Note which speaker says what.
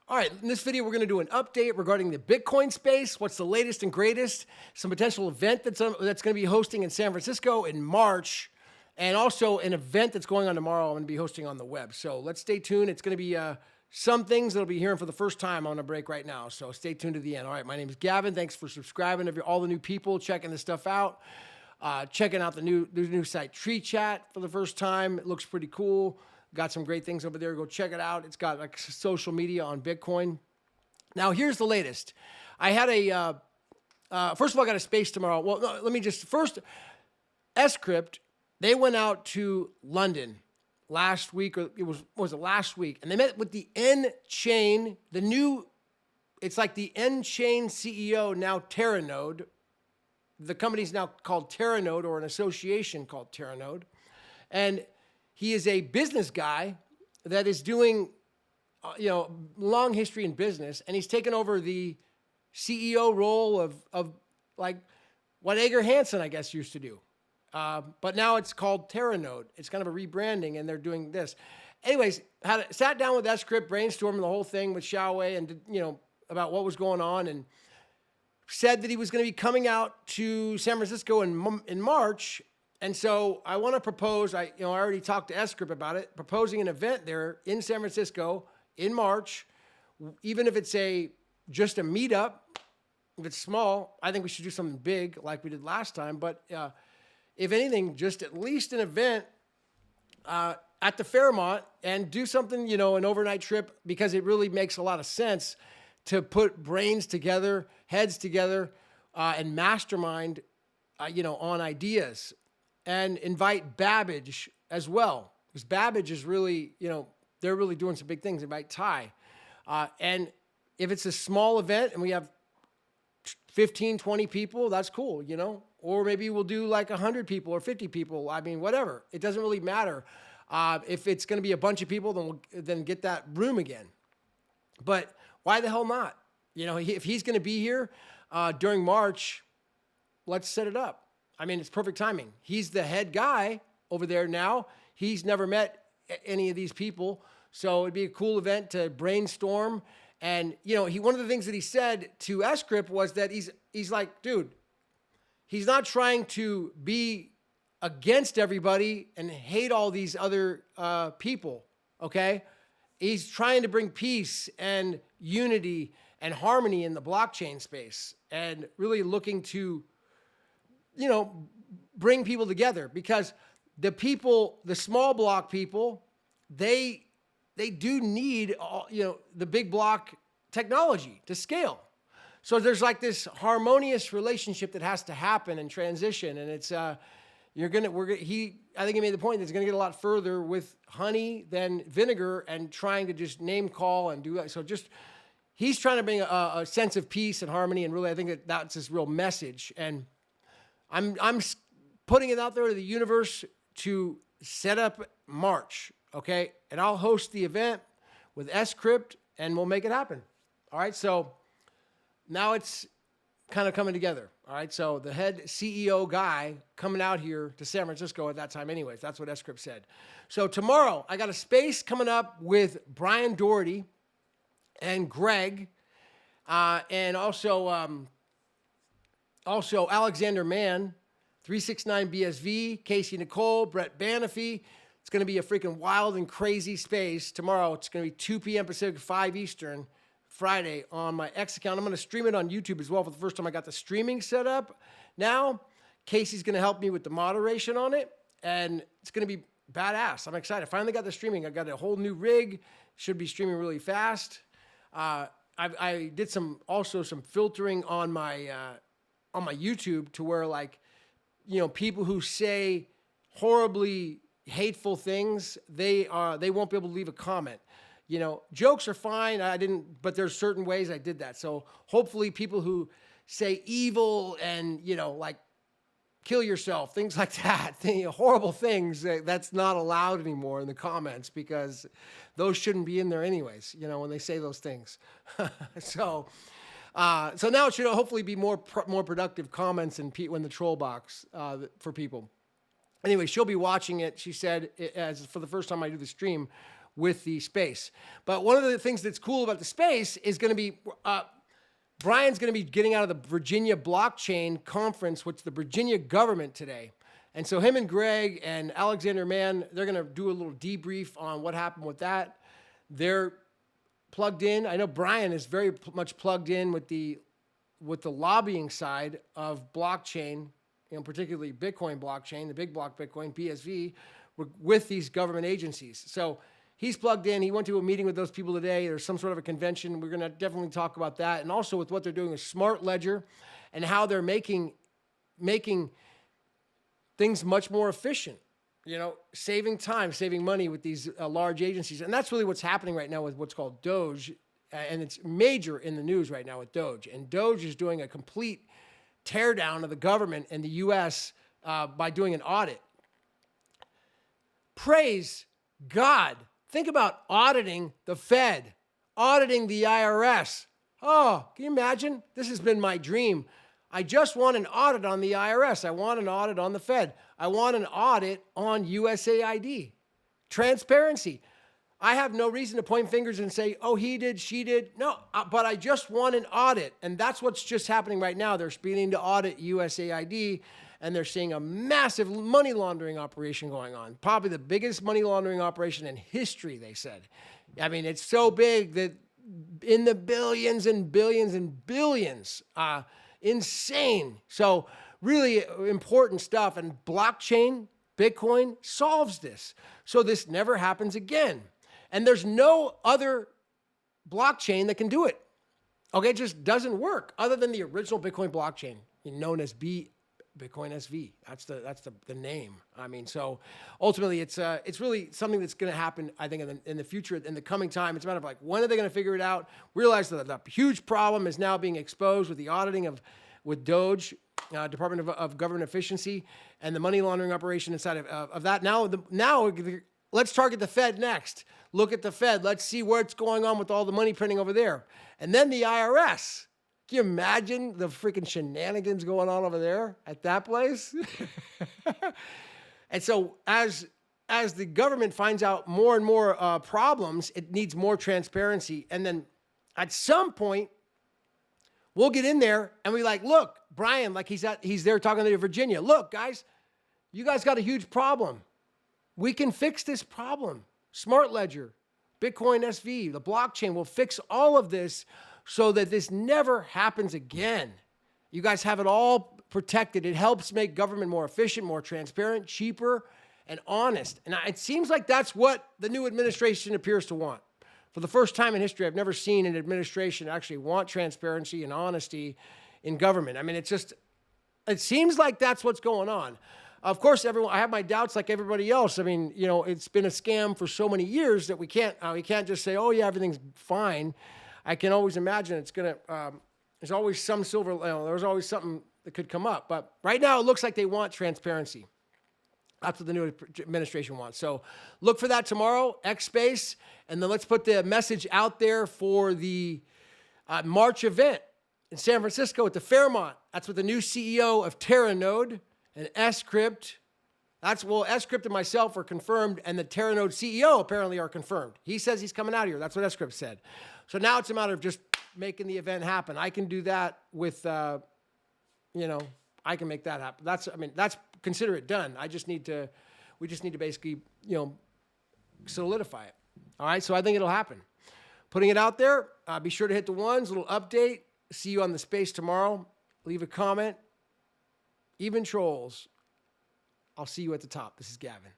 Speaker 1: All right, in this video, we're going to do an update regarding the Bitcoin space. What's the latest and greatest? Some potential event that's going to be hosting in San Francisco in March, and also an event that's going on tomorrow. I'm going to be hosting on the web. So let's stay tuned. It's going to be some things that'll be hearing for the first time on a break right now. So stay tuned to the end. All right, my name is Gavin. Thanks for subscribing. All the new people checking this stuff out, checking out the new site Tree Chat for the first time. It looks pretty cool. Got some great things over there. Go check it out. It's got like social media on Bitcoin. Now, here's the latest. I had first of all, I got a space tomorrow. Well, no, let me just, first, sCrypt, they went out to London last week, or was it last week? And they met with the nChain, it's like the nChain CEO, now Teran Noe. The company's now called Teran Noe, or an association called Teran Noe. And he is a business guy that is doing, long history in business, and he's taken over the CEO role of like what Edgar Hansen, I guess, used to do. But now it's called Terra Noe. It's kind of a rebranding, and they're doing this. Anyways, sat down with sCrypt, brainstorming the whole thing with Xiaowei, and about what was going on, and said that he was going to be coming out to San Francisco in March. And so I want to propose, I already talked to sCrypt about it, proposing an event there in San Francisco in March, even if it's just a meetup. If it's small, I think we should do something big like we did last time. But if anything, just at least an event at the Fairmont, and do something, an overnight trip, because it really makes a lot of sense to put brains together, heads together, and mastermind, on ideas. And invite Babbage as well, because Babbage is really, they're really doing some big things. Invite Tai. And if it's a small event and we have 15, 20 people, that's cool, Or maybe we'll do like 100 people or 50 people. I mean, whatever. It doesn't really matter. If it's going to be a bunch of people, then get that room again. But why the hell not? If he's going to be here during March, let's set it up. I mean, it's perfect timing. He's the head guy over there now. He's never met any of these people. So it'd be a cool event to brainstorm. And, one of the things that he said to sCrypt was that he's like, dude, he's not trying to be against everybody and hate all these other people, okay? He's trying to bring peace and unity and harmony in the blockchain space, and really looking to bring people together, because the small block people, they do need, the big block technology to scale. So there's like this harmonious relationship that has to happen and transition. And it's, I think he made the point that it's going to get a lot further with honey than vinegar, and trying to just name call and do that. So he's trying to bring a sense of peace and harmony. And really, I think that's his real message. And I'm putting it out there to the universe to set up March, okay? And I'll host the event with sCrypt, and we'll make it happen. All right, so now it's kind of coming together. All right, so the head CEO guy coming out here to San Francisco at that time anyways. That's what sCrypt said. So tomorrow, I got a space coming up with Brian Doherty and Greg, and also Alexander Mann, 369 BSV, Casey Nicole, Brett Banify. It's going to be a freaking wild and crazy space. Tomorrow, it's going to be 2 p.m. Pacific, 5 Eastern, Friday, on my X account. I'm going to stream it on YouTube as well. For the first time, I got the streaming set up. Now, Casey's going to help me with the moderation on it, and it's going to be badass. I'm excited. Finally got the streaming. I got a whole new rig. Should be streaming really fast. I did some filtering on my YouTube, to where, like, people who say horribly hateful things, they won't be able to leave a comment. Jokes are fine. But there's certain ways I did that. So hopefully people who say evil and, like kill yourself, things like that, horrible things, that's not allowed anymore in the comments, because those shouldn't be in there anyways, when they say those things. So now it should hopefully be more productive comments and when the troll box for people. Anyway, she'll be watching it. She said, as for the first time I do the stream, with the space. But one of the things that's cool about the space is going to be, Brian's going to be getting out of the Virginia blockchain conference, which the Virginia government today. And so him and Greg and Alexander Mann, they're going to do a little debrief on what happened with that. They're plugged in. I know Brian is very much plugged in with the lobbying side of blockchain, particularly Bitcoin blockchain, the big block Bitcoin, BSV, with these government agencies. So he's plugged in. He went to a meeting with those people today. There's some sort of a convention. We're going to definitely talk about that. And also with what they're doing with Smart Ledger and how they're making things much more efficient, saving time, saving money with these large agencies. And that's really what's happening right now with what's called Doge. And it's major in the news right now with Doge. And Doge is doing a complete teardown of the government in the U.S. By doing an audit. Praise God. Think about auditing the Fed, auditing the IRS. Oh, can you imagine? This has been my dream. I just want an audit on the IRS. I want an audit on the Fed. I want an audit on USAID. Transparency. I have no reason to point fingers and say, oh, he did, she did. No, but I just want an audit. And that's what's just happening right now. They're speeding to audit USAID, and they're seeing a massive money laundering operation going on. Probably the biggest money laundering operation in history, they said. I mean, it's so big that in the billions and billions and billions. Insane. So really important stuff. And blockchain, Bitcoin solves this. So this never happens again. And there's no other blockchain that can do it. Okay, it just doesn't work other than the original Bitcoin blockchain, known as Bitcoin SV. That's the name. I mean, so ultimately it's really something that's going to happen, I think, in the future, in the coming time. It's a matter of like, when are they going to figure it out? Realize that the huge problem is now being exposed with the auditing with Doge, Department of Government Efficiency, and the money laundering operation inside of that. Now let's target the Fed next. Look at the Fed. Let's see what's going on with all the money printing over there. And then the IRS. Can you imagine the freaking shenanigans going on over there at that place? And so as the government finds out more and more problems, it needs more transparency. And then at some point, we'll get in there and we like, look, Brian, like he's there talking to Virginia. Look, guys, you guys got a huge problem. We can fix this problem. Smart Ledger, Bitcoin SV, the blockchain will fix all of this so that this never happens again. You guys have it all protected. It helps make government more efficient, more transparent, cheaper, and honest. And it seems like that's what the new administration appears to want. For the first time in history, I've never seen an administration actually want transparency and honesty in government. I mean, it seems like that's what's going on. Of course, I have my doubts like everybody else. I mean, it's been a scam for so many years that we can't just say, oh yeah, everything's fine. I can always imagine there's always some there's always something that could come up. But right now, it looks like they want transparency. That's what the new administration wants. So look for that tomorrow, X Space, and then let's put the message out there for the March event in San Francisco at the Fairmont. That's with the new CEO of Terran Noe and sCrypt. sCrypt and myself are confirmed, and the Teran Noe CEO apparently are confirmed. He says he's coming out here. That's what sCrypt said. So now it's a matter of just making the event happen. I can do that with, I can make that happen. That's consider it done. We just need to basically, solidify it. All right, so I think it'll happen. Putting it out there. Be sure to hit the ones, little update. See you on the space tomorrow. Leave a comment. Even trolls. I'll see you at the top. This is Gavin.